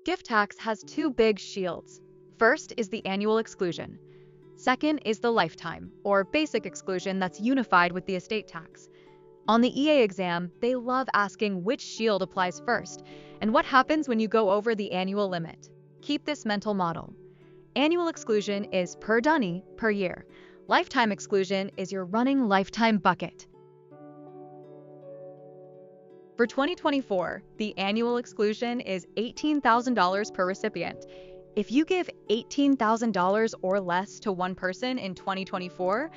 Gift tax has two big shields. First is the annual exclusion. Second is the lifetime, or basic exclusion that's unified with the estate tax. On the EA exam, they love asking which shield applies first, and what happens when you go over the annual limit. Keep this mental model. Annual exclusion is per dunny per year. Lifetime exclusion is your running lifetime bucket. For 2024, the annual exclusion is $18,000 per recipient. If you give $18,000 or less to one person in 2024,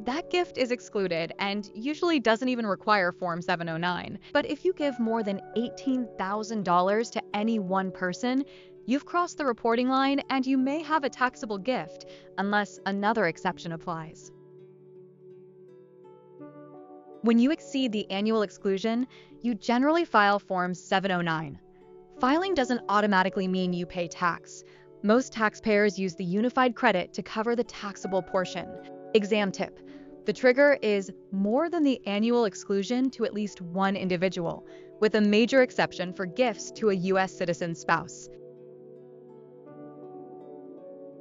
that gift is excluded and usually doesn't even require Form 709. But if you give more than $18,000 to any one person, you've crossed the reporting line and you may have a taxable gift, unless another exception applies. When you exceed the annual exclusion, you generally file Form 709. Filing doesn't automatically mean you pay tax. Most taxpayers use the unified credit to cover the taxable portion. Exam tip: the trigger is more than the annual exclusion to at least one individual, with a major exception for gifts to a U.S. citizen spouse.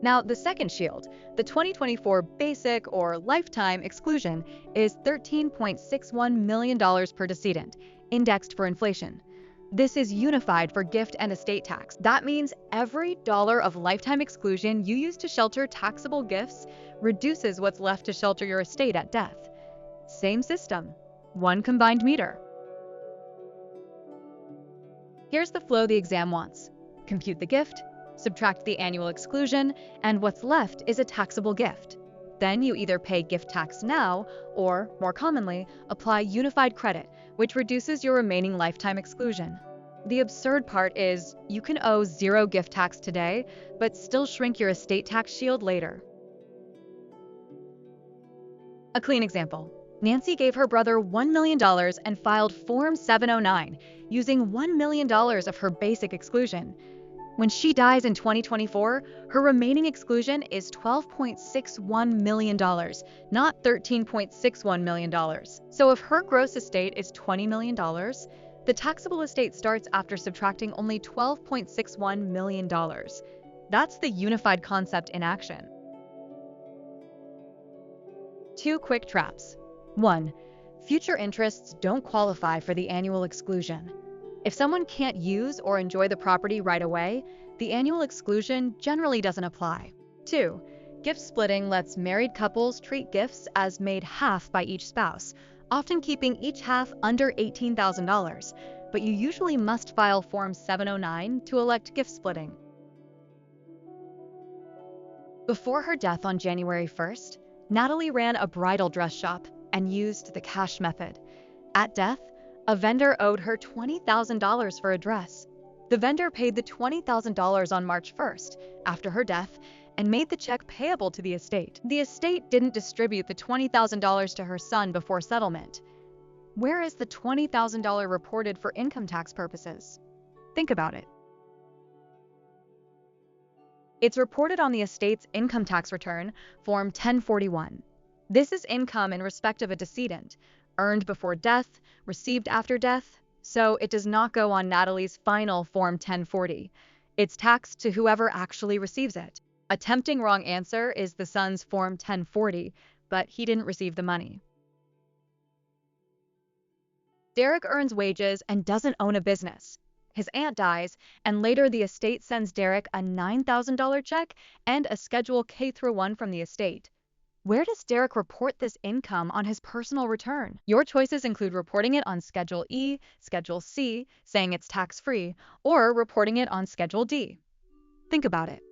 Now, the second shield, the 2024 basic or lifetime exclusion, is $13.61 million per decedent, indexed for inflation. This is unified for gift and estate tax. That means every dollar of lifetime exclusion you use to shelter taxable gifts reduces what's left to shelter your estate at death. Same system, one combined meter. Here's the flow the exam wants. Compute the gift, subtract the annual exclusion, and what's left is a taxable gift. Then you either pay gift tax now or, more commonly, apply unified credit, which reduces your remaining lifetime exclusion. The absurd part is you can owe zero gift tax today, but still shrink your estate tax shield later. A clean example. Nancy gave her brother $1 million and filed Form 709, using $1 million of her basic exclusion. When she dies in 2024, her remaining exclusion is $12.61 million, not $13.61 million. So if her gross estate is $20 million, the taxable estate starts after subtracting only $12.61 million. That's the unified concept in action. Two quick traps. 1. Future interests don't qualify for the annual exclusion. If someone can't use or enjoy the property right away, the annual exclusion generally doesn't apply. 2. Gift splitting lets married couples treat gifts as made half by each spouse, often keeping each half under $18,000, but you usually must file Form 709 to elect gift splitting. Before her death on January 1st, Natalie ran a bridal dress shop and used the cash method. At death, a vendor owed her $20,000 for a dress. The vendor paid the $20,000 on March 1st, after her death, and made the check payable to the estate. The estate didn't distribute the $20,000 to her son before settlement. Where is the $20,000 reported for income tax purposes? Think about it. It's reported on the estate's income tax return, Form 1041. This is income in respect of a decedent, earned before death, received after death, so it does not go on Natalie's final Form 1040. It's taxed to whoever actually receives it. A tempting wrong answer is the son's Form 1040, but he didn't receive the money. Derek earns wages and doesn't own a business. His aunt dies, and later the estate sends Derek a $9,000 check and a Schedule K-1 from the estate. Where does Derek report this income on his personal return? Your choices include reporting it on Schedule E, Schedule C, saying it's tax-free, or reporting it on Schedule D. Think about it.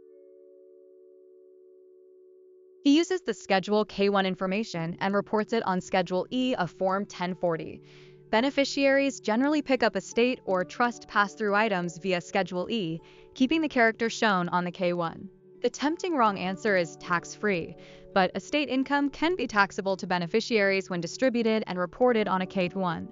He uses the Schedule K-1 information and reports it on Schedule E of Form 1040. Beneficiaries generally pick up estate or trust pass-through items via Schedule E, keeping the character shown on the K-1. The tempting wrong answer is tax-free, but estate income can be taxable to beneficiaries when distributed and reported on a K-1.